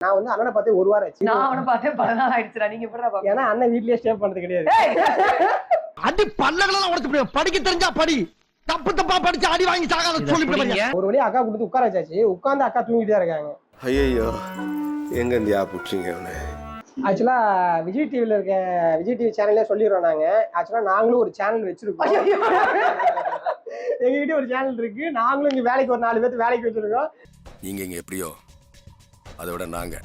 நான் வந்து அண்ணனை பார்த்தே 1 வாரம் ஆச்சு. நான் அவனை பார்த்தே 10 நாள் ஆயிடுச்சுடா. நீங்க எப்படிடா பாப்பீங்க? ஏன்னா அண்ணன் வீட்லயே ஸ்டே பண்றது கிடையாது. அடி பல்லகளெல்லாம் உடைச்சு போடு. படிக்க தெரிஞ்சா படி. தப்பு தப்பா படிச்சு அடி வாங்கி சாகாத சொல்லிவிடுங்க. ஒரு வழியா அக்கா கொடுத்து உட்கார வச்சாச்சு. உட்கார்ந்து அக்கா தூங்கிட்டு தான் இருக்காங்க. ஐயோ எங்க இருந்து புடிச்சீங்க அவனை? ஆக்சுவலா விஜய் டிவில இருக்க விஜய் டிவி சேனல்லே சொல்லிடுறோம் நாங்க. ஆக்சுவலா நாங்களும் ஒரு சேனல் வச்சிருக்கோம். எங்ககிட்ட ஒரு சேனல் இருக்கு. நாங்களும் இங்க வேலைக்கு ஒரு 4 பேர் வேலைக்கு வச்சிருக்கோம். நீங்க இங்க எப்படியோ அதை விட நாங்க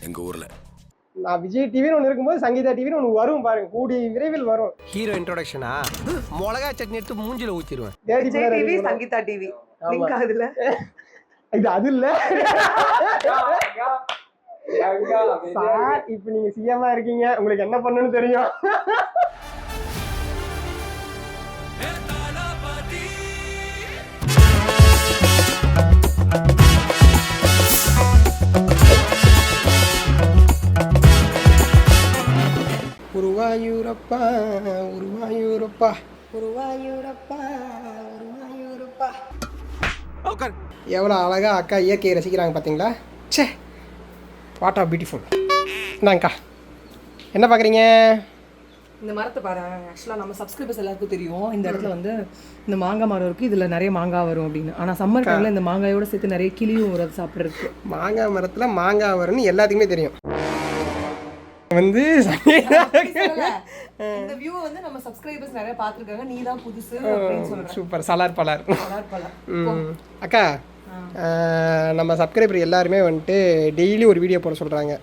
எங்க ஊர்ல நான் விஜய் டிவின்னு ஒன்று இருக்கும்போது சங்கீதா டிவின்னு ஒன்று வரும் பாருங்க. கூடி விரைவில் வரும். ஹீரோ இன்ட்ரோடக்ஷனா மிளகா சட்னி எடுத்து மூஞ்சில ஊத்திடுவேன். Vijay TV Sangeetha TV link ஆகுதுல. இது அது இல்ல சார். இப்ப நீங்க சிஎம்மா இருக்கீங்க, உங்களுக்கு என்ன பண்ணணும்னு தெரியும். உருவாயூரப்பா உருவாயூரப்பா உருவாயூரப்பா உருவாயூரப்பா. எவ்வளோ அழகா அக்கா இயற்கையை ரசிக்கிறாங்க பார்த்தீங்களா? சே வாட் ஆர் பியூட்டிஃபுல். இந்தாங்கக்கா என்ன பார்க்குறீங்க? இந்த மரத்தை பாரு. ஆக்சுவலாக நம்ம சப்ஸ்கிரைபர்ஸ் எல்லாருக்கும் தெரியும் இந்த இடத்துல வந்து இந்த மாங்காய் மரம் இருக்குது, இதில் நிறைய மாங்காய் வரும் அப்படின்னு. ஆனால் சம்மர் டைமில் இந்த மாங்காயோட சேர்த்து நிறைய கிளியும் வரும் சாப்பிட்றதுக்கு. மாங்காய் மரத்தில் மாங்காய் வரும்னு எல்லாத்துக்குமே தெரியும். வந்து இந்த வியூ வந்து நம்ம சப்ஸ்கிரைபர்ஸ் நிறைய பார்த்துருக்காங்க. நீ தான் புதுசு அப்படின்னு சொல்றேன். சூப்பர். சலார் பலார். அக்கா நம்ம சப்ஸ்கிரைபர் எல்லாருமே வந்துட்டு டெய்லி ஒரு வீடியோ போட சொல்கிறாங்க.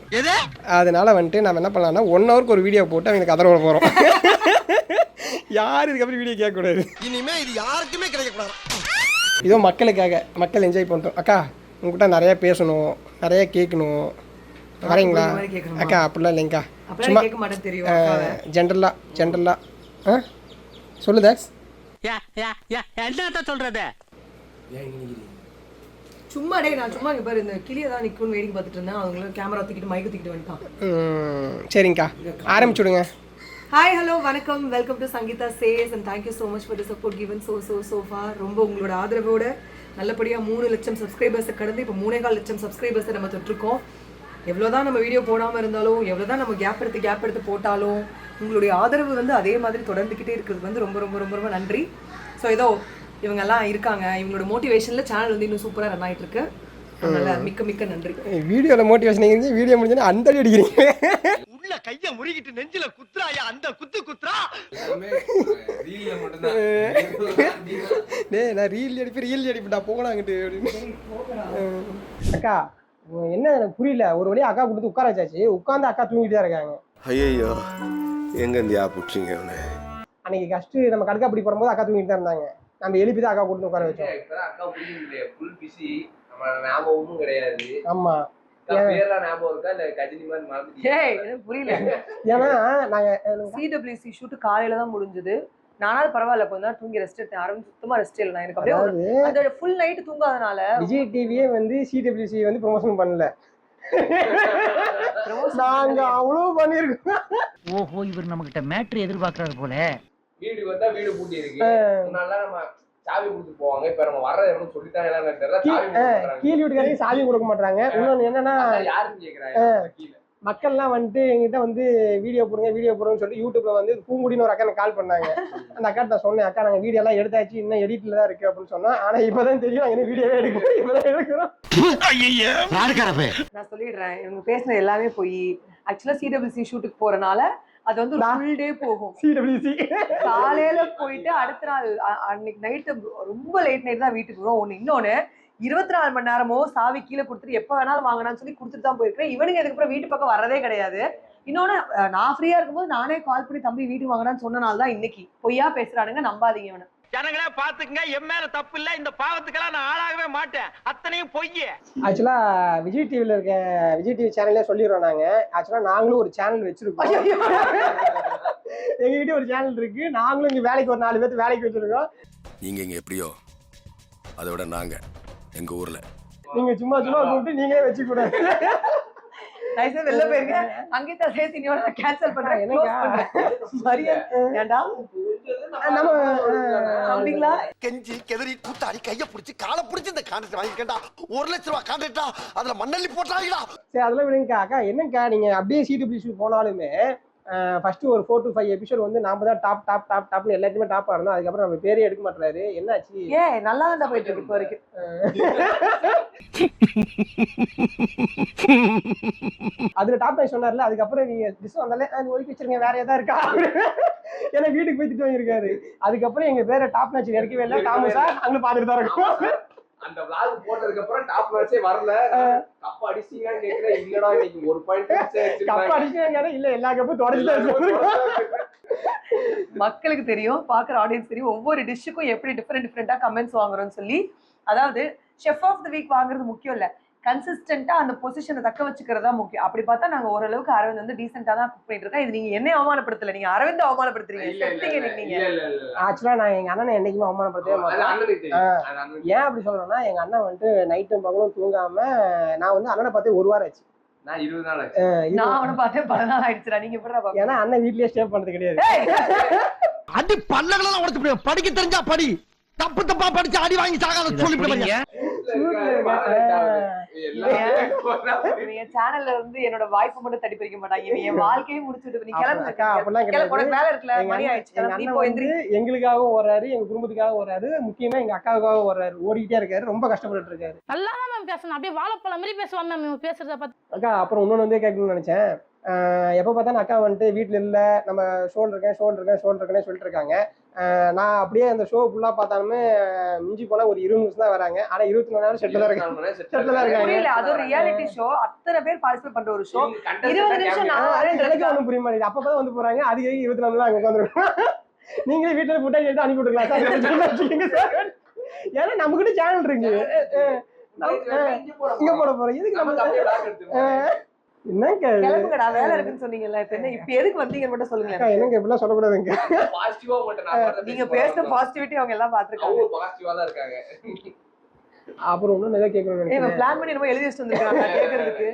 அதனால வந்துட்டு நம்ம என்ன பண்ணலாம்னா 1 ஹவருக்கு ஒரு வீடியோ போட்டு அவங்களுக்கு கதற போகிறோம். யாரும் இதுக்கப்புறம் வீடியோ கேட்கக்கூடாது. இனிமே இது யாருக்குமே கிடைக்கக்கூடாது. இதோ மக்களுக்காக, மக்கள் என்ஜாய் பண்ணுறோம். அக்கா உங்ககிட்ட நிறைய பேசணும், நிறைய கேட்கணும். வரீங்களா அக்கா? அப்படிலாம் இல்லைங்கக்கா, சும்மா ஜென்ரலா சொல்லு தாஸ். என்ன சொல்றது? சும்மா டே நான் சும்மா இங்கே பாரு இந்த கிளியை தான் நிற்கும்னு வேடிக்கை பார்த்துட்டு இருந்தேன். அவங்கள கேமரா தூக்கிட்டு மைக்கு தூக்கிட்டு வந்துட்டான். சரிங்கக்கா ஆரம்பிச்சுடுங்க. ஹாய் ஹலோ வணக்கம், வெல்கம் டு சங்கீதா சேஸ் and thank you so much for the support given so far. ரொம்ப உங்களோட ஆதரவோட நல்லபடியாக 3 லட்சம் சப்ஸ்கிரைபர்ஸை கடந்து இப்போ 3.25 லட்சம் சப்ஸ்கிரைபர்ஸை நம்ம தொட்டிருக்கோம். எவ்வளோதான் நம்ம வீடியோ போடாமல் இருந்தாலும், எவ்வளோதான் நம்ம கேப் எடுத்து போட்டாலும் உங்களுடைய ஆதரவு வந்து அதே மாதிரி தொடர்ந்துக்கிட்டே இருக்கிறது வந்து ரொம்ப ரொம்ப ரொம்ப ரொம்ப நன்றி. ஸோ ஏதோ இவங்கெல்லாம் இருக்காங்க, இவங்களோட மோட்டிவேஷனில் சேனல் வந்து இன்னும் சூப்பராக ரன் ஆகிட்டு இருக்கு. அதனால மிக்க நன்றி. வீடியோவில் மோட்டிவேஷன் இருந்து வீடியோ முடிஞ்சோன்னா அந்த அடி அடிக்கிறீங்க. உள்ள கையை முறுகிட்டு நெஞ்சில குத்துறாயா அந்த குத்துறா. நான் ரீல் அடிப்பா போகலாங்கிட்டு அப்படின்னு. அக்கா என்ன எனக்கு புரியல. ஒரு வழியா அக்கா கொடுத்து உட்கார வச்சாச்சு. உட்கார்ந்து அக்கா தூங்கிட்டு தான் இருக்காங்க. ஐயோ எங்க இருந்து புடிச்சீங்க அவனை? அன்னைக்கு கஷ்டு நம்ம கடுக்கா பிடி போடும்போது அக்கா தூங்கிட்டு தான் இருந்தாங்க. நம்ம எழுப்பி தான் அக்கா கொடுத்து உட்கார வச்சோம். அக்கா ஃபுல் பிஸி, நம்ம ஞாபகமும் கிடையாது. ஆமா பேரா ஞாபகம் இருக்கா இல்ல கஜினி மாதிரி மறந்துட்டீங்க? புரியல. ஏன்னா நாங்க CWC ஷூட் காலையில தான் முடிஞ்சது. நானாவது பரவாயில்ல, கொஞ்ச நேரம் தூங்கி ரெஸ்ட் எடுத்தேன். சுத்தமா ரெஸ்ட் இல்லை. எனக்கு அப்படியே அந்த ஃபுல் நைட் தூங்காதனால விஜய் டிவியே வந்து CWC வந்து ப்ரொமோஷன் பண்ணல. நாங்க அவ்வளவு பண்ணிருக்கோம். ஓஹோ, இவர் நம்ம கிட்ட மேட்ரு எதிர்பார்க்கறாரு போல. வீடு வந்தா வீடு பூட்டி இருக்கு. நல்லா நம்ம சாவி கொடுத்து போவாங்க. இப்ப நம்ம வர்றது சொல்லிட்டாங்க தெரியல. கீழ் வீட்டுக்காரங்க சாவி கொடுக்க மாட்டாங்க. இன்னொன்னு என்னன்னா யாருன்னு கேக்குறாங்க. மக்கள்லாம் வந்துட்டு எங்கிட்ட வந்து வீடியோ போடுங்கன்னு சொல்லி யூடியூப்ல வந்து பூங்குடின்னு ஒரு அக்கா எனக்கு கால் பண்ணாங்க. அந்த அக்கா நான் சொன்னேன், அக்கா நாங்கள் வீடியோ எல்லாம் எடுத்தாச்சு, இன்னும் எடிட்ல தான் இருக்கு அப்படின்னு சொன்னோம். ஆனா இப்பதான் தெரியும் நாங்க வீடியோவே எடுக்கிறோம். இப்பதான் எடுக்கிறோம். நான் சொல்லிடுறேன், இவங்க பேசுன எல்லாமே போய். ஆக்சுவலா CWC ஷூட்டுக்கு போறனால அது வந்து ஃபுல் டே போகும். CWC காலையில போயிட்டு அடுத்த நாள் அன்னைக்கு நைட்டு ரொம்ப லேட் நைட் தான் வீட்டுக்கு வரும். இன்னொன்னு 24 மணி நேரமோ சாவி கீழே கொடுத்துட்டு எப்போ வேணாலும் வாங்கினான்னு சொல்லி கொடுத்துட்டு தான் போயிருக்கேன். இவனுங்க அதுக்கப்புறம் வீட்டு பக்கம் வரதே கிடையாது. இன்னொன்னு நான் ஃப்ரீயா இருக்கும்போது நானே கால் பண்ணி தம்பி வீட்டுக்கு வாங்கினான்னு சொன்னனால தான் இன்னைக்கு. பொய்யா பேசுறானுங்க, நம்பாதீங்க இவனை. ஜனங்களே பாத்துக்கங்க, என் மேல தப்பு இல்ல. இந்த பாவத்துக்கெல்லாம் நான் ஆளாகவே மாட்டேன். அத்தனையும் பொய்யே. ஆக்சுவலா விஜய் டிவில இருக்க விஜய் டிவி சேனல்லே சொல்லிடுறோம் நாங்க. ஆக்சுவலா நாங்களும் ஒரு சேனல் வச்சிருக்கோம். எங்ககிட்ட ஒரு சேனல் இருக்கு. நாங்களும் இங்க வேலைக்கு ஒரு 4 பேர் வேலைக்கு வச்சிருக்கோம். நீங்க இங்க எப்படியோ அதை விட நாங்க எங்க ஊர்ல. நீங்க சும்மா கூப்பிட்டு நீங்களே வச்சு கூட வெளில போயிருங்க. சங்கீதா சேஸ் இனியோட கேன்சல் பண்றேன். ஏன்டா அப்படிங்களா? கெஞ்சி கெதறி கூத்தாடி கைய புடிச்சு காலை புடிச்சு இந்த கான்ட்ராக்ட் வாங்கிக்கண்டா. 1 லட்சம் ரூபாய் கான்ட்ராக்டா அதுல மண்ணள்ளி போட்டாங்களா? சரி அதெல்லாம் விடுங்கக்கா. அக்கா என்னங்கக்கா நீங்க அப்படியே சிடிபிசி போனாலுமே ஃபர்ஸ்ட் ஒரு 4 to 5 எபிசோட் வந்து நாம தான் டாப்னு எல்லாத்தையுமே டாப்பா இருந்தோம். அதுக்கப்புறம் நம்ம பேரே எடுக்க மாட்டாரு. என்னாச்சு? நல்லா தான் போயிட்டு இருக்கு இப்போ வரைக்கும். அதுல டாப் நைஸ் சொன்னார்ல, அதுக்கப்புறம் நீங்க டிஸ் வந்தாலே அது ஒதுக்கி வச்சிருங்க வேற ஏதாவது இருக்கா ஏன்னா வீட்டுக்கு போய் திட்டு வாங்கியிருக்காரு. அதுக்கப்புறம் எங்க பேரை டாப் நாச் எடுக்கவே இல்லை. டாமு சார் அங்க பாத்துட்டு தான் இருக்கும். அந்த vlog போட்டதுக்கு அப்புறம் டாப் மேட்சே வரல. கப் அடிச்சீங்கன்னு கேக்குறேன். இல்லடா இன்னைக்கு ஒரு பாயிண்ட் கப் அடிச்சீங்க இல்ல எல்லா கப்பும் தொடர்ந்து மக்களுக்கு தெரியும், பாக்குற ஆடியன்ஸ் தெரியும் ஒவ்வொரு டிஷ்ஷுக்கும் எப்படி டிஃபரெண்டா கமெண்ட்ஸ் வாங்குறோம்னு சொல்லி. அதாவது ஷெஃப் ஆஃப் தி வீக் வாங்குறது முக்கியம் இல்ல, கன்சிஸ்டன்டா அந்த பொசிஷனை தக்க வச்சுக்கிறதா முக்கியம். அப்படி பார்த்தா நாங்க ஓரளவுக்கு அரவிந்த் வந்து டீசென்டா தான் குக் பண்ணிட்டு இருக்கோம். இது நீங்க என்ன அவமானப்படுத்தல, நீங்க அரவிந்த் அவமானப்படுத்துறீங்க. ஆக்சுவலா நான் எங்க அண்ணனை என்னைக்குமே அவமானப்படுத்தவே மாட்டேன். ஏன் அப்படி சொல்றேன்னா எங்க அண்ணன் வந்துட்டு நைட்டும் பகலும் தூங்காம நான் வந்து அண்ணனை பார்த்து 1 வாரம் ஆச்சு. நான் 20 நாள் ஆச்சு. நான் அவனை பார்த்தேன் 10 நாள் ஆயிடுச்சுடா. நீங்க எப்படி? ஏன்னா அண்ணன் வீட்லயே ஸ்டே பண்றது கிடையாது. அடி பல்லகளெல்லாம் உடைச்சு போடுவேன். படிக்க தெரிஞ்சா படி, தப்பு தப்பா படிச்சு அடி வாங்கி சாகாத சொல்லிவிடுங்க. சேனல்ல இருந்து என்னோட வாய்ப்பு மட்டும் தட்டி பறிக்க மாட்டாங்க. என் வாழ்க்கையை முடிச்சுட்டு நீ கிளம்பு, வேலை இருக்குல்ல, மணி ஆயிடுச்சு. எங்களுக்காகவும் வர்றாரு, எங்க குடும்பத்துக்காக வர்றாரு, முக்கியமா எங்க அக்காவுக்காக வர்றாரு. ஓடிக்கிட்டே இருக்காரு, ரொம்ப கஷ்டப்பட்டு இருக்காரு. நல்லா தான் பேசணும், அப்படியே வாழைப்பழம் மாதிரி பேசுவான் மேம் பேசுறத பார்த்து. அக்கா அப்புறம் இன்னொன்னு வந்து கேட்கணும்னு நினைச்சேன். எப்போ பார்த்தாலும் அக்கா வந்துட்டு வீட்டில் இல்லை, நம்ம ஷோல் இருக்கேன்னு சொல்லிட்டு இருக்காங்க. நான் அப்படியே அந்த ஷோ ஃபுல்லாக பார்த்தாலுமே மிஞ்சி போனால் ஒரு 20 நிமிஷம் தான் வராங்க. ஆனால் 24 நேரம் செட்டில் தான் இருக்காங்க. அது ஒரு ரியாலிட்டி ஷோ, அத்தனை பேர் பார்ட்டிசிபேட் பண்ற ஒரு ஷோ. 20 நிமிஷம் எனக்கு ஒன்றும் புரிய மாட்டேங்குது. அப்போ வந்து போறாங்க, அதுக்கு 24 நாள் அங்கே உட்காந்துருக்கோம். நீங்களே வீட்டில் ஃபுட்டேஜ் எடுத்து அனுப்பி விட்டுருக்கலாம் சார். ஏன்னா நம்ம கிட்ட சேனல் இருக்கு, இங்க போட போறோம். எதுக்கு நம்ம என்னங்க கிளம்புங்கடா வேலை இருக்குன்னு சொன்னீங்கல்ல, இப்ப எதுக்கு வந்தீங்கன்னு மட்டும் சொல்லுங்க. என்னங்க இப்படிலாம் சொல்லக்கூடாதுங்க. பாசிட்டிவா மட்டும் நீங்க பேசுற பாசிட்டிவிட்டி அவங்க எல்லாம் பாத்துருக்காங்க. பாசிட்டிவா தான் இருக்காங்க. அப்புறம் இன்னும் ஏதோ கேட்கணும் பிளான் பண்ணி நம்ம எழுதி வச்சுட்டு வந்திருக்காங்க கேட்கறதுக்கு.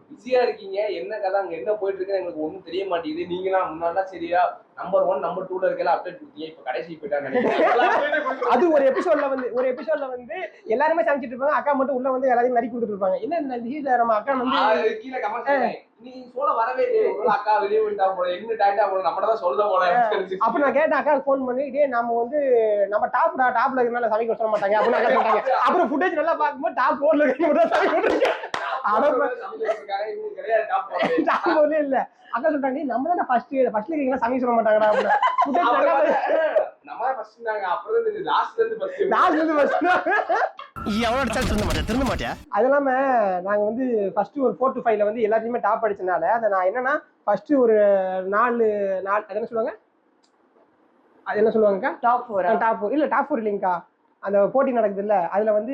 பிஸியா இருக்கீங்க, என்ன கதை அங்க என்ன போயிட்டு இருக்குன்னு எங்களுக்கு ஒண்ணும் தெரிய மாட்டேங்குது. நீங்களாம் முன்னாடிலாம் சரியா நம்பர் 1 நம்பர் 2ல இருக்கல அப்டேட் கொடுத்தீங்க, இப்ப கடைசி போயிட்டாங்க. அது ஒரு எபிசோட்ல வந்து எல்லாருமே சமைச்சிட்டு இருப்பாங்க, அக்கா மட்டும் உள்ள வந்து எல்லாரையும் நறுக்கி கொடுத்துட்டு இருப்பாங்க. என்ன நம்ம அக்கா வந்து கீழே கமெண்ட் நீ சொல்ல வரவே இல்லையே, ஒரு அக்கா வெளியே விட்டா போல, என்ன டைட்டா போல, நம்ம தான் சொல்ல போல. அப்ப நான் கேட்டேன் அக்கா ஃபோன் பண்ணி, இதே நம்ம வந்து நம்ம டாப்ல இருக்கனால சமைக்க சொல்ல மாட்டாங்க அப்படின்னு அக்கா சொல்றாங்க. அப்புறம் ஃபுட்டேஜ் நல்லா பார்க்கும்போது டாப் 4ல இருக்க மட்டும் சமைக்க சொல்றாங்க. டாப் 4 இல்ல அக்கா சொல்றாங்க, நம்ம தான் ஃபர்ஸ்ட்ல இருக்கீங்களா சமைக்க சொல்ல மாட்டாங்கடா அப்படின்னு. நம்ம தான் ஃபர்ஸ்ட்னாங்க, அப்புறம் இருந்து லாஸ்ட்ல இருந்து ஃபர்ஸ்ட் திருந்த மாட்டியா? அது இல்லாம நாங்க வந்து ஃபர்ஸ்ட் ஒரு 4 to 5ல வந்து எல்லாத்தையுமே டாப் அடிச்சனால அதை நான் என்னன்னா ஃபர்ஸ்ட் ஒரு 4 அது என்ன சொல்லுவாங்க, அது என்ன சொல்லுவாங்கக்கா, டாப் 4 இல்ல டாப் 4 இல்லைங்கக்கா, அந்த போட்டி நடக்குது இல்ல, அதுல வந்து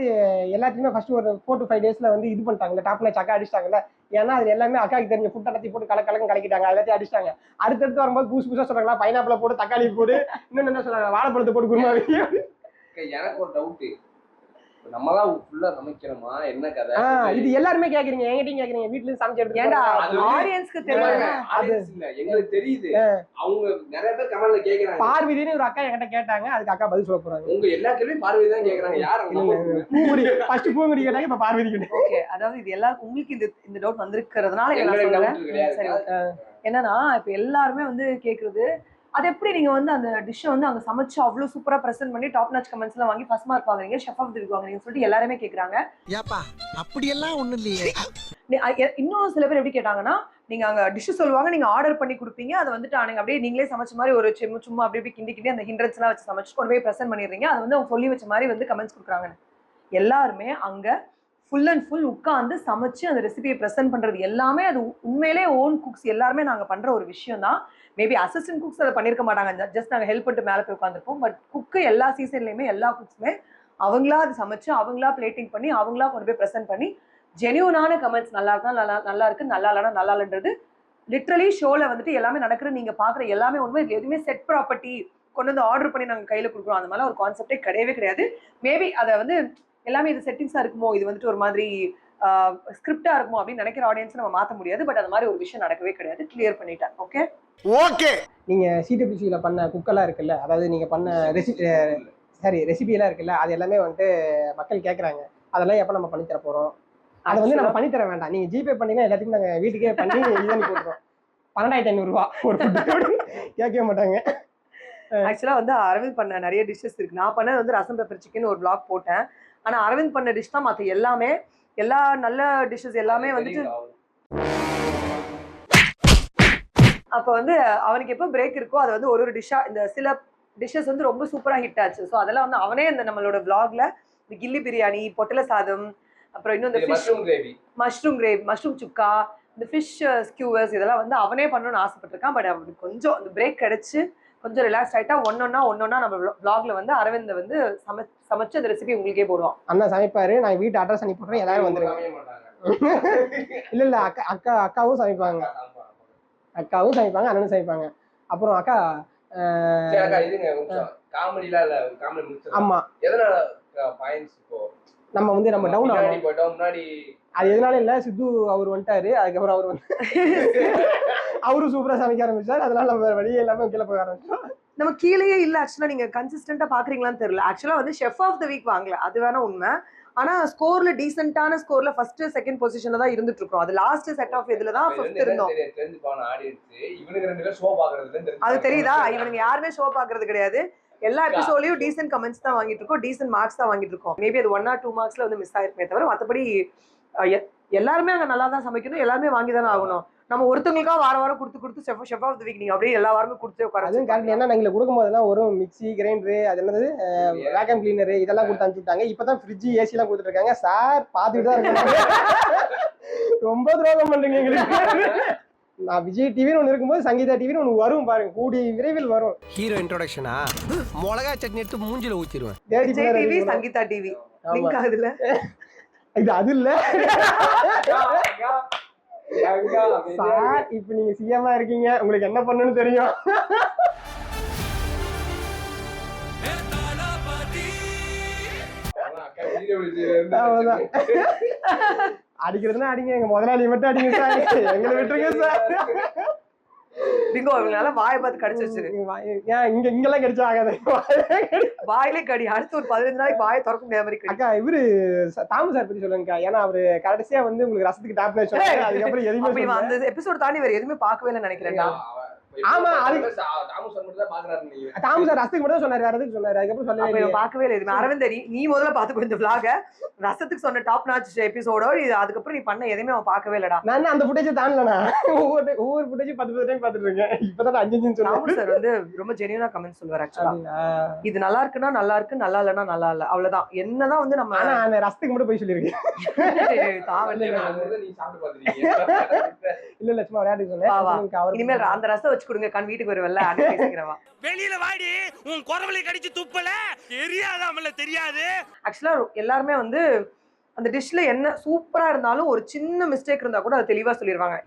எல்லாத்தையுமே ஃபர்ஸ்ட் ஒரு 4 to 5 டேஸ்ல வந்து இது பண்ணிட்டாங்கல்ல, டாப்ல அக்கா அடிச்சிட்டாங்கல்ல. ஏன்னா அது எல்லாமே அக்காவுக்கு தெரிஞ்ச ஃபுட் எல்லாத்தையும் போட்டு கலக்கலன்னு கலக்கிட்டாங்க, எல்லாத்தையும் அடிச்சிட்டாங்க. அடுத்தடுத்து வரும்போது புதுசா சொல்றாங்களா, பைனாப்பிள போட்டு தக்காளி போடு, இன்னும் என்ன சொல்றாங்க வாழைப்பழத்தை போட்டு குருமா. எனக்கு ஒரு டவுட், நம்மலாம் ஃபுல்லா சமைக்கிறோமா என்ன கதை? இது எல்லாருமே கேக்குறீங்க, என்கிட்டயும் கேக்குறீங்க, வீட்ல இருந்து சமைச்சு எடுத்து ஏண்டா ஆடியன்ஸ்க்கு தெரியாது, ஆடியன்ஸ் இல்ல எங்களுக்கு தெரியுது. அவங்க நிறைய பேர் கமெண்ட்ல கேக்குறாங்க. பார்வதின்னு ஒரு அக்கா என்கிட்ட கேட்டாங்க, அதுக்கு அக்கா பதில் சொல்ல போறாங்க. உங்க எல்லா கேள்வியும் பார்வதி தான் கேக்குறாங்க. யார் பூங்குடி ஃபர்ஸ்ட் பூங்குடி கேட்டாங்க, இப்ப பார்வதி கேட்டாங்க. ஓகே, அதாவது இது எல்லாருக்கும் உங்களுக்கு இந்த டவுட் வந்திருக்கிறதுனால நான் சொல்றேன். சரி, என்னன்னா இப்ப எல்லாருமே வந்து கேக்குறது, அது எப்படி நீங்க வந்து அந்த டிஷ்ஷை வந்து அங்க சமைச்சு அவ்வளவு சூப்பரா பிரசன்ட் பண்ணி டாப் நாச் கமெண்ட்ஸ் எல்லாம் வாங்கி ஃபர்ஸ்ட் மார்க் வாங்குறீங்க, ஷெஃப் ஆஃப் தி வீக் வாங்குறீங்கன்னு சொல்லிட்டு எல்லாருமே கேக்குறாங்க. ஏப்பா அப்படி எல்லாம் ஒண்ணும் இல்லையே. இன்னும் சில பேர் எப்படி கேட்டாங்கன்னா, நீங்க அங்க டிஷ் சொல்லுவாங்க, நீங்க ஆர்டர் பண்ணி கொடுப்பீங்க, அதை வந்துட்டு நீங்க அப்படியே நீங்களே சமைச்ச மாதிரி ஒரு சும்மா அப்படி கிண்டி அந்த ஹிண்ட்ரன்ஸ் எல்லாம் வச்சு சமைச்சு கொண்டு போய் பிரசன்ட் பண்ணிடுறீங்க. அதை வந்து அவங்க சொல்லி வச்ச மாதிரி வந்து கமெண்ட்ஸ் கொடுக்குறாங்க. எல்லாருமே அங்க ஃபுல் அண்ட் ஃபுல் உட்காந்து சமைச்சு அந்த ரெசிபியை ப்ரெசென்ட் பண்றது எல்லாமே அது உண்மையிலே ஓன் குக்ஸ் எல்லாருமே நாங்க பண்ற ஒரு விஷயம் தான். மேபி அசிஸ்டன்ட் குக்ஸ் அதை பண்ணிருக்க மாட்டாங்க, ஜஸ்ட் நாங்கள் ஹெல்ப் பண்ணிட்டு மேலே போய் உட்காந்துருப்போம். பட் குக்கு எல்லா சீசன்லையுமே எல்லா குக்ஸுமே அவங்களா அது சமைச்சு அவங்களா பிளேட்டிங் பண்ணி அவங்களா கொண்டு போய் ப்ரெசென்ட் பண்ணி ஜெனியூனான கமெண்ட்ஸ் நல்லா இருக்கா, நல்லா இருக்கு, நல்லா இல்லைனா நல்லா இல்லைன்றது லிட்ரலி ஷோவில் வந்துட்டு எல்லாமே நடக்கிற நீங்கள் பார்க்குற எல்லாமே உண்மை. இது எதுவுமே செட் ப்ராப்பர்ட்டி கொண்டு வந்து ஆர்டர் பண்ணி நாங்கள் கையில் கொடுக்குறோம் அந்த மாதிரிலாம் ஒரு கான்செப்டே கிடையவே கிடையாது. மேபி அதை வந்து எல்லாமே இது செட்டிங்ஸாக இருக்குமோ, இது வந்துட்டு ஒரு மாதிரி ஸ்கிரிப்டா இருக்கும் அப்படின்னு நினைக்கிற ஆடியன்ஸ் நம்ம மாற்ற முடியாது. பட் அந்த மாதிரி ஒரு விஷயம் நடக்கவே கிடையாது. கிளியர் பண்ணிட்டேன். Okay okay. நீங்கள் சிடிபிசியில் பண்ண குக்கெல்லாம் இருக்குல்ல, அதாவது நீங்கள் பண்ண ரெசிபியெல்லாம் இருக்குல்ல, அது எல்லாமே வந்துட்டு மக்கள் கேட்குறாங்க. அதெல்லாம் எப்போ நம்ம பண்ணித்தர போகிறோம்? அதை வந்து நம்ம பண்ணித்தர வேண்டாம், நீங்கள் ஜிபே பண்ணிங்கன்னா எல்லாத்துக்கும் நாங்கள் வீட்டுக்கே பண்ணி இது பண்ணி போட்டுருவோம். 12,500 ரூபா ஒரு கேட்கவே மாட்டாங்க. ஆக்சுவலாக வந்து அரவிந்த் பண்ண நிறைய டிஷ்ஷஸ் இருக்கு. நான் பண்ணது வந்து ரசம் பெப்பர் சிக்கன் ஒரு vlog போட்டேன். ஆனால் அரவிந்த் பண்ண டிஷ் தான் மற்ற எல்லாமே, எல்லா நல்ல டிஷ்ஷஸ் எல்லாமே வந்துட்டு அப்போ வந்து அவனுக்கு எப்போ பிரேக் இருக்கோ அதை வந்து ஒரு டிஷ்ஷாக, இந்த சில டிஷ்ஷஸ் வந்து ரொம்ப சூப்பராக ஹிட் ஆச்சு. ஸோ அதெல்லாம் வந்து அவனே இந்த நம்மளோட vlogல இந்த கில்லி பிரியாணி, பொட்டல சாதம், அப்புறம் இன்னும் இந்த மஷ்ரூம் கிரேவி, மஷ்ரூம் சுக்கா, இந்த ஃபிஷ் ஸ்கியூவர்ஸ் இதெல்லாம் வந்து அவனே பண்ணணும்னு ஆசைப்பட்டிருக்கான். பட் அவனுக்கு கொஞ்சம் அந்த பிரேக் கிடைச்சு கொஞ்சம் ரிலாக்ஸ் ஆகிட்டா ஒன்னொன்னா நம்ம vlogல வந்து அரவிந்த் வந்து சமைச்சு அந்த ரெசிபி உங்களுக்கே போடுவோம். அண்ணா சமைப்பாரு, நான் வீட்டு அட்ரஸ் அனுப்பி போடுறேன், எல்லாரும் வந்துருங்க. இல்லை அக்காவும் சமைப்பாங்க, அண்ணனும் சமைப்பாங்க. அப்புறம் அக்கா ஆமா நம்ம வந்து நம்ம டவுன் ஆகும். அது எதனால இல்ல, சித்து அவர் வந்துட்டாரு, அதுக்கப்புறம் அவர் வந்து அவரும் சூப்பரா சமைக்க ஆரம்பிச்சார். அதனால நம்ம வழியே எல்லாமே கீழே போக ஆரம்பிச்சோம். நம்ம கீழேயே இல்ல. ஆக்சுவலா நீங்க கன்சிஸ்டன்டா பாக்குறீங்களான்னு தெரியல. ஆக்சுவலா வந்து ஷெஃப் ஆஃப் த வீக் வாங்கல, அது வேணா உண்மை. ஆனா ஸ்கோர்ல டீசென்ட்டான ஸ்கோர்ல ஃபர்ஸ்ட் செகண்ட் பொசிஷன்ல தான் இருந்துட்டு இருக்கோம். அது லாஸ்ட் செட் ஆஃப் இதுல தான் ஃபர்ஸ்ட் இருந்தோம். அது தெரியுதா? இவனுங்க யாருமே ஷோ பாக்குறது கிடையாது. எல்லா எபிசோட்லயும் டீசென்ட் கமெண்ட்ஸ் தான் வாங்கிட்டு இருக்கோம், டீசென்ட் மார்க்ஸ் தான் வாங்கிட்டு இருக்கோம். மேபி அது 1 or 2 மார்க்ஸ்ல வந்து மிஸ் ஆயிருக்குமே தவிர மற்றபடி எல்லாருமே அங்க நல்லா தான் சமைக்கணும், எல்லாருமே வாங்கி தானே ஆகணும். நம்ம ஒருத்தவங்களுக்கா வாரம் கொடுத்து ஷெஃப் ஆஃப் தி வீக் நீங்க அப்படியே எல்லா வாரமும் கொடுத்து உட்கார. அதுவும் கரெக்ட். ஏன்னா நாங்கள் கொடுக்கும் போதெல்லாம் ஒரு மிக்சி, கிரைண்டரு, அது என்னது வேக்கம் கிளீனரு இதெல்லாம் கொடுத்து அனுப்பிச்சுட்டாங்க. இப்பதான் ஃப்ரிட்ஜ், ஏசி எல்லாம் கொடுத்துட்டு இருக்காங்க. சார் பார்த்துட்டு தான் இருக்காங்க. ரொம்ப துரோகம் பண்றீங்க எங்களுக்கு. நான் விஜய் டிவின்னு ஒன்று இருக்கும்போது சங்கீதா டிவின்னு ஒன்று வரும் பாருங்க, கூடிய விரைவில் வரும். ஹீரோ இன்ட்ரோடக்ஷனா மிளகா சட்னி எடுத்து மூஞ்சில ஊத்திடுவேன். Vijay TV, Sangeetha TV link ஆகுதுல, இது அது இல்ல சார். இப்ப நீங்க சிஎம்மா இருக்கீங்க, உங்களுக்கு என்ன பண்ணணும்னு தெரியும். அடிக்கிறதுனா அடிங்க, எங்க முதலாளி மட்டும் அடிங்க சார், எங்களை விட்டுருங்க சார். பிங்கோ இவங்களால வாயை பார்த்து கடிச்சு வச்சிரு. ஏன் இங்கெல்லாம் கடிச்சா ஆகாது, வாயிலே கடி. அடுத்து ஒரு 15 நாளைக்கு வாயை திறக்க முடியாத மாதிரி. அக்கா இவரு தாமு சார் பத்தி சொல்லுங்கக்கா. ஏன்னா அவரு கடைசியா வந்து உங்களுக்கு ரசத்துக்கு டாப் சொன்னாரு, அதுக்கப்புறம் எதுவுமே அந்த எபிசோட் தாண்டி வேற எதுவுமே பார்க்கவே இல்லை நினைக்கிறேன்டா. ஆமா தாமு சார் ரசத்துக்கு மட்டும் சொன்னாரு, வேற எதுக்கு சொன்னாரு அதுக்கப்புறம் சொல்லவே பார்க்கவே இல்லை எதுவுமே. அரவிந்த் நீ முதல்ல பாத்துக்கோ இந்த vlog. ரசத்துக்கு சொன்ன டாப் நாச் எபிசோடோ அதுக்கப்புறம் நீ பண்ண எதுவுமே அவன் பார்க்கவே இல்லடா. நான் அந்த ஃபுட்டேஜ் தாண்டலண்ணா, ஒவ்வொரு ஃபுட்டேஜ் 10 டைம் பார்த்துட்டு இருக்கேன். இப்பதான் 5 சொன்னாங்க. சார் வந்து ரொம்ப ஜெனியூனா கமெண்ட் சொல்லுவார். ஆக்சுவலா இது நல்லா இருக்குன்னா நல்லா இருக்கு, நல்லா இல்லைன்னா நல்லா இல்ல, அவ்வளவுதான். என்னதான் வந்து நம்ம ரசத்துக்கு மட்டும் போய் சொல்லிருக்கேன். இல்ல சும்மா விளையாட்டு சொன்னேன். இனிமேல் அந்த ரசம் வச்சு கொடுங்க, கண் வீட்டுக்கு வருவல்ல அன்னைக்கு பேசிக்கிறவா. வெளியில வாடி, உன் குரவலை கடிச்சு துப்பல தெரியாதாமல தெரியாது. ஆக்சுவலா எல்லாருமே வந்து அந்த டிஷ்ல என்ன சூப்பரா இருந்தாலும் ஒரு சின்ன மிஸ்டேக் இருந்தா கூட அதை தெளிவா சொல்லிடுவாங்க.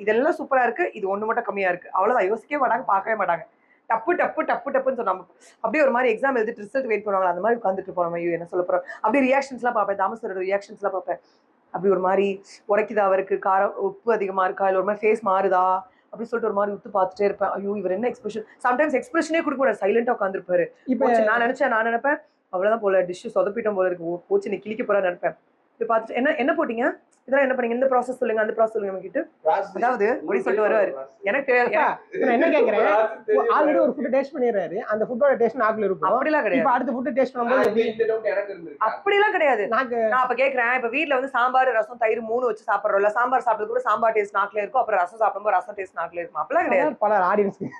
இதெல்லாம் சூப்பரா இருக்கு, இது ஒண்ணு மட்டும் கம்மியா இருக்கு, அவ்வளவுதான். யோசிக்கவே மாட்டாங்க, பார்க்கவே மாட்டாங்க. டப்புன்னு சொன்னாங்க. அப்படியே ஒரு மாதிரி எக்ஸாம் எழுதிட்டு ரிசல்ட் வெயிட் பண்ணுவாங்க, அந்த மாதிரி உட்காந்துட்டு போறோம். ஐயோ என்ன சொல்ல போறோம். அப்படியே ரியாக்ஷன்ஸ் எல்லாம் பார்ப்பேன், தாமஸோட ரியாக்ஷன்ஸ் எல்லாம் பார்ப்பேன். அப்படி ஒரு மாதிரி உரைக்குதா அவருக்கு, காரம் உப்பு அதிகமா இருக்கா, இல்லை ஒரு மாதிரி ஃபேஸ் மாறுதா அப்படின்னு சொல்லிட்டு ஒரு மாதிரி விட்டு பார்த்துட்டே இருப்பேன். ஐயோ இவர் என்ன எக்ஸ்பிரஷன். சம்டைம்ஸ் எக்ஸ்பிரஷனே கொடுக்க கூடாது, சைலண்டா உட்காந்துருப்பாரு. இப்போ நான் நினைப்பேன் அவ்வளவுதான் போல, டிஷ் சொதப்பிட்டோம் போல இருக்கு, போச்சு நீ கிளிக்க போறான்னு நினைப்பேன். இப்படி பார்த்துட்டு என்ன போட்டீங்க, இதெல்லாம் என்ன பண்ணீங்க, இந்த ப்ராசஸ் சொல்லுங்க, அந்த ப்ராசஸ் சொல்லுங்க கிட்ட. அதாவது அப்படி சொல்லிட்டு வருவாரு. எனக்கு என்ன கேட்கறேன், ஆல்ரெடி ஒரு ஃபுட் டேஸ்ட் பண்ணிடுறாரு, அந்த ஃபுட்டோட டேஸ்ட் நாக்குல இருக்கும். அப்படிலாம் கிடையாது. அடுத்த ஃபுட் டேஸ்ட் பண்ணும்போது அப்படிலாம் கிடையாது. நான் அப்ப கேட்கறேன், இப்ப வீட்டுல வந்து சாம்பார், ரசம், தயிர் 3 வச்சு சாப்பிடுறோம்ல, சாம்பார் சாப்பிடுறது கூட சாம்பார் டேஸ்ட் நாக்குல இருக்கும், அப்புறம் ரசம் சாப்பிடும்போது ரசம் டேஸ்ட் நாக்குல இருக்கும். அப்படிலாம் கிடையாது. பல ஆடியன்ஸ்க்கு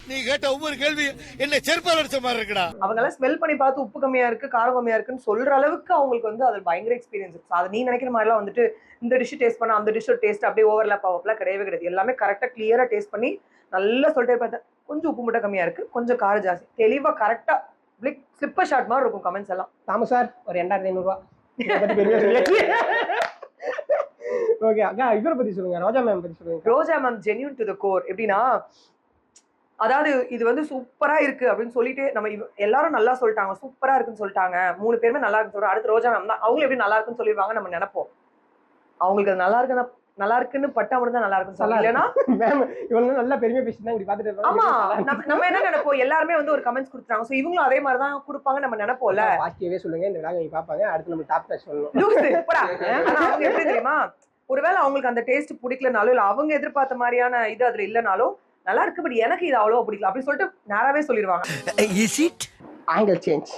நீ கேட்ட ஒவ்வொரு கேள்வி என்ன செருப்பால் அடிச்ச மாதிரி இருக்குடா. அவங்க எல்லாம் ஸ்மெல் பண்ணி பார்த்து உப்பு கம்மியா இருக்கு, காரம் கம்மியா இருக்குன்னு சொல்ற அளவுக்கு அவங்களுக்கு வந்து அது பயங்கர எக்ஸ்பீரியன்ஸ் இருக்கு. அது நீ நினைக்கிற மாதிரி எல்லாம் வந்துட்டு இந்த டிஷ் டேஸ்ட் பண்ண அந்த டிஷ் டேஸ்ட் அப்படியே ஓவர்லாப் ஆகலாம் கிடையவே கிடையாது. எல்லாமே கரெக்டா கிளியரா டேஸ்ட் பண்ணி நல்லா சொல்லிட்டே பார்த்தேன். கொஞ்சம் உப்பு மட்டும் கம்மியா இருக்கு, கொஞ்சம் காரம் ஜாஸ்தி, தெளிவா கரெக்டா ஸ்லிப்பர் ஷாட் மாதிரி இருக்கும் கமெண்ட்ஸ் எல்லாம். தாமஸ் சார் ஒரு 2500 ரூபா. ஓகே அக்கா இவரை பத்தி சொல்லுங்க, ரோஜா மேம் பத்தி சொல்லுங்க. Roja ma'am genuine to the core. எப்படின்னா அதாவது இது வந்து சூப்பரா இருக்கு அப்படின்னு சொல்லிட்டு நம்ம எல்லாரும் நல்லா சொல்லிட்டாங்க, சூப்பரா இருக்குன்னு சொல்லிட்டாங்க, 3 பேருமே நல்லா இருக்குன்னு சொல்றாங்க. அடுத்து ரோஜா மேம் தான், அவங்க எப்படி நல்லா இருக்குன்னு சொல்லிடுவாங்க நம்ம நினைப்போம். அவங்களுக்கு அது நல்லா இருக்குன்னு பட்டா மட்டும் தான் நல்லா இருக்கும் நல்லா இல்லைன்னா மேம் இவ்வளவு நல்லா பெருமையா பேசிட்டு இப்படி பாத்துட்டு ஆமா நம்ம என்ன நினைப்போம் எல்லாருமே வந்து ஒரு கமெண்ட்ஸ் கொடுத்துறாங்க சோ இவங்களும் அதே மாதிரி தான் கொடுப்பாங்க நம்ம நினைப்போம்ல பாசிட்டிவே சொல்லுங்க இந்த விழா நீங்க பாப்பாங்க அடுத்து நம்ம டாப் டச் சொல்லணும் லூசு, போடா. ஆனா அவங்க எப்படி தெரியுமா ஒருவேளை அவங்களுக்கு அந்த டேஸ்ட் பிடிக்கலனாலும் இல்ல அவங்க எதிர்பார்த்த மாதிரியான இது அதுல இல்லனாலும் நல்லா இருக்கு பட் எனக்கு இது அவ்வளவு பிடிக்கல அப்படி சொல்லிட்டு நேராவே சொல்லிடுவாங்க ஆங்கிள் சேஞ்ச்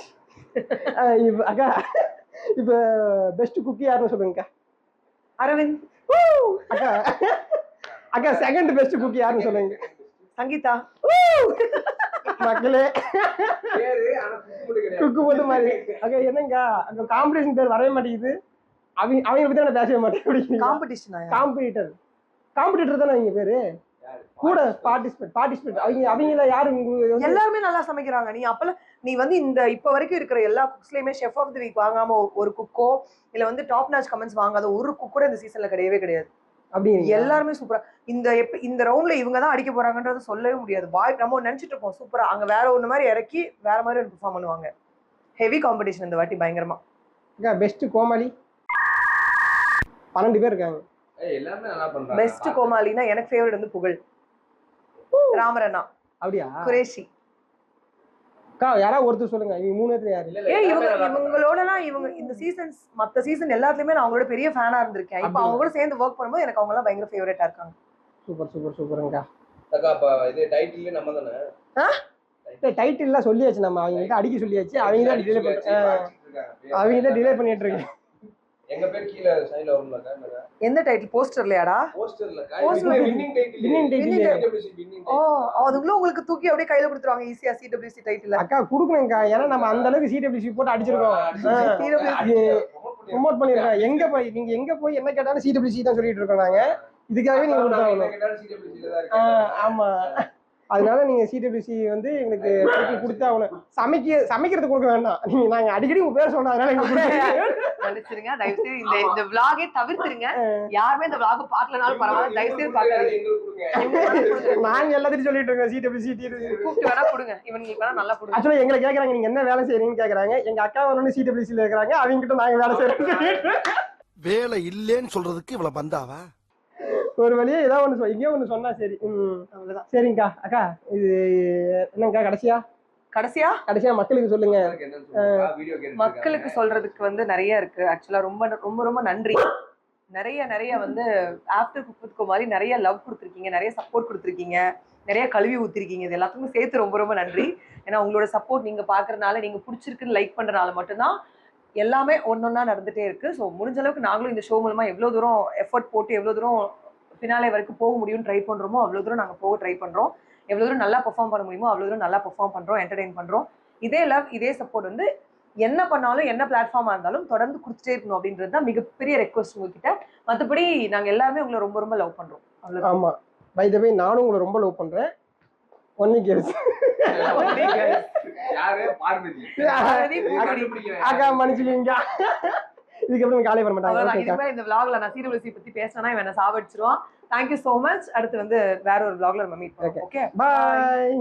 அக்கா இப்ப பெஸ்ட் குக்கி யாருன்னு சொல்லுங்கக்கா அரவிந்த் அக்கா அக்கா செகண்ட் பெஸ்ட் குக்கி யாருன்னு சொல்லுங்க சங்கீதா மக்களே பேரு ஆனா குக்கு மட்டும் கிடையாது. குக்கு போட்டு மாதிரி அக்கா என்னங்க அங்க காம்படிஷன் பேர் வரவே மாட்டேங்குது அவங்க பத்தி நான் பேசவே மாட்டேன் காம்படிஷனா காம்படிட்டர் தானே அவங்க பேரு கூட பார்ட்டிசிபேட் அவங்கள யாரு எல்லாருமே நல்லா சமைக்கிறாங்க நீ வந்து இந்த இப்ப வரைக்கும் இருக்கிற எல்லா குக்ஸ்லயுமே ஷெஃப் ஆஃப் தி வீக் வாங்காம ஒரு குக்கோ இல்ல வந்து டாப் நாச் கமெண்ட்ஸ் வாங்காத ஒரு குக் கூட இந்த சீசன்ல கிடையவே கிடையாது அப்படி எல்லாருமே சூப்பரா இந்த ரவுண்ட்ல இவங்க தான் அடிக்க போறாங்கன்றது சொல்லவே முடியாது நம்ம நினைச்சிட்டு இருப்போம் சூப்பரா அங்க வேற ஒண்ணு மாதிரி இறக்கி வேற மாதிரி ஒரு பெர்ஃபார்ம் பண்ணுவாங்க ஹெவி காம்படிஷன் இந்த வாட்டி பயங்கரமா பெஸ்ட் கோமாளி 12 பேர் இருக்காங்க எல்லாமே நல்லா பண்றாங்க. பெஸ்ட் கோமாளினா எனக்கு ஃபேவரட் வந்து புகழ் ராமரண்ணா அப்படியா குரேஷி அக்கா யாராவது ஒருத்தர் சொல்லுங்க இவங்க 3 பேர்ல யாரு இல்ல, இல்ல, ஏன் எல்லாமே நல்லா இவங்களோடலாம் இவங்க இந்த சீசன்ஸ் மத்த சீசன் எல்லாத்துலயுமே நான் அவங்களோட பெரிய ஃபேனா இருந்திருக்கேன் இப்போ அவங்க கூட சேர்ந்து ஒர்க் பண்ணும்போது எனக்கு அவங்க எல்லாம் பயங்கர ஃபேவரட்டா இருக்காங்க சூப்பருங்கக்கா அக்கா, அப்ப இது டைட்டிலே நம்ம தானே டைட்டில்லாம் சொல்லியாச்சு நம்ம அவங்க கிட்ட அடிக்க சொல்லியாச்சு அவங்க தான் டிலே பண்ணிட்டு இருக்காங்க எங்க பேர் கீழ சைடுல வரும்லக்கா எந்த டைட்டில் போஸ்டர்லயாடா போஸ்டர்லக்கா Poster. Winning title Winning title. Winning ஓ அதுக்குள்ள உங்களுக்கு தூக்கி அப்படியே கையில கொடுத்துருவாங்க ஈஸியா சிடபிள்யூசி டைட்டில் அக்கா குடுக்கணும்க்கா ஏன்னா நம்ம அந்த அளவுக்கு சிடபிள்யூசி போட்டு அடிச்சிருக்கோம் ப்ரொமோட் பண்ணிருக்கோம் நீங்க எங்க போய் என்ன கேட்டாலும் சிடபிள்யூசி தான் சொல்லிட்டு இருக்கோம் நாங்க இதுக்காகவே நீங்க கொடுத்தாகணும் ஆமா அதனால நீங்க சிடபிள்யூசி வந்து எங்களுக்கு கொடுத்தாகணும் சமைக்கிறது கொடுக்க வேண்டாம் நீங்க நாங்க அடிக்கடி உங்க பேர் சொன்னா அதனால மன்னிச்சிருங்க தயவு செய்து இந்த vlog-ஐ தவிர்த்துருங்க யாருமே இந்த vlog பார்க்கலனாலும் பரவாயில்ல தயவு செய்து பார்க்காதீங்க நாங்க எல்லாத்தையும் சொல்லிட்டு இருக்கோம் சிடபிள்யூசி கூப்பிட்டு வேணா கொடுங்க இவங்களுக்கு வேணா நல்லா கொடுங்க ஆக்சுவலா எங்களை கேக்குறாங்க நீங்க என்ன வேலை செய்யறீங்கன்னு கேக்குறாங்க எங்க அக்கா வரணும்னு சிடபிள்யூசில இருக்கிறாங்க அவங்க கிட்ட நாங்க வேலை செய்யறோம் வேலை இல்லேன்னு சொல்றதுக்கு இவ்வளவு பந்தாவா ஒரு வழியா ஏதாவது ஒண்ணு எங்கேயோ ஒண்ணு சொன்னா சரி அவ்வளவுதான் சரிங்கக்கா அக்கா இது என்னங்கக்கா கடைசியா மக்களுக்கு சொல்லுங்க மக்களுக்கு சொல்றதுக்கு வந்து நிறைய இருக்கு ஆக்சுவலா ரொம்ப ரொம்ப ரொம்ப நன்றி நிறைய வந்து ஆஃப்டர் குக் மாதிரி நிறைய லவ் கொடுத்துருக்கீங்க நிறைய சப்போர்ட் கொடுத்துருக்கீங்க நிறைய கழுவி ஊத்திருக்கீங்க இது எல்லாத்துக்கும் சேர்த்து ரொம்ப ரொம்ப நன்றி ஏன்னா உங்களோட சப்போர்ட் நீங்க பாக்குறதுனால நீங்க பிடிச்சிருக்குன்னு லைக் பண்றதுனால மட்டும்தான் எல்லாமே ஒன்னொன்னா நடந்துட்டே இருக்கு ஸோ முடிஞ்ச அளவுக்கு நாங்களும் இந்த ஷோ மூலமா எவ்வளவு தூரம் எஃபர்ட் போட்டு எவ்வளவு தூரம் ஃபினாலே வரைக்கும் போக முடியும்னு ட்ரை பண்றோமோ அவ்வளவு தூரம் நாங்க போக ட்ரை பண்றோம் எவ்வளவு தூரம் நல்லா பெர்ஃபார்ம் பண்ண முடியுமோ அவ்வளவு தூரம் நல்லா பெர்ஃபார்ம் பண்றோம் என்டர்டெயின் பண்றோம் இதே லவ் இதே சப்போர்ட் வந்து என்ன பண்ணாலும் என்ன பிளாட்ஃபார்மா இருந்தாலும் தொடர்ந்து கொடுத்துட்டே இருக்கணும் அப்படின்றது தான் மிகப்பெரிய ரெக்வஸ்ட் உங்ககிட்ட மற்றபடி நாங்க எல்லாருமே உங்களை ரொம்ப ரொம்ப லவ் பண்றோம் அவ்வளவுதான் ஆமா பை தி வே நானும் உங்களை ரொம்ப லவ் பண்றேன் ஒன்லி கேர்ள்ஸ் யாரு பார்வதி அக்கா மன்னிச்சுக்கீங்க இதுக்கப்புறம் காலை வர மாட்டாங்க இதுமே இந்த vlogல நான் சிடபிள்யூசி பத்தி பேசினா இவன் என்ன சாவடிச்சிருவான் தேங்க்யூ சோ மச் அடுத்து வந்து வேற ஒரு vlogல நம்ம மீட் பண்ணுவோம் ஓகே பாய்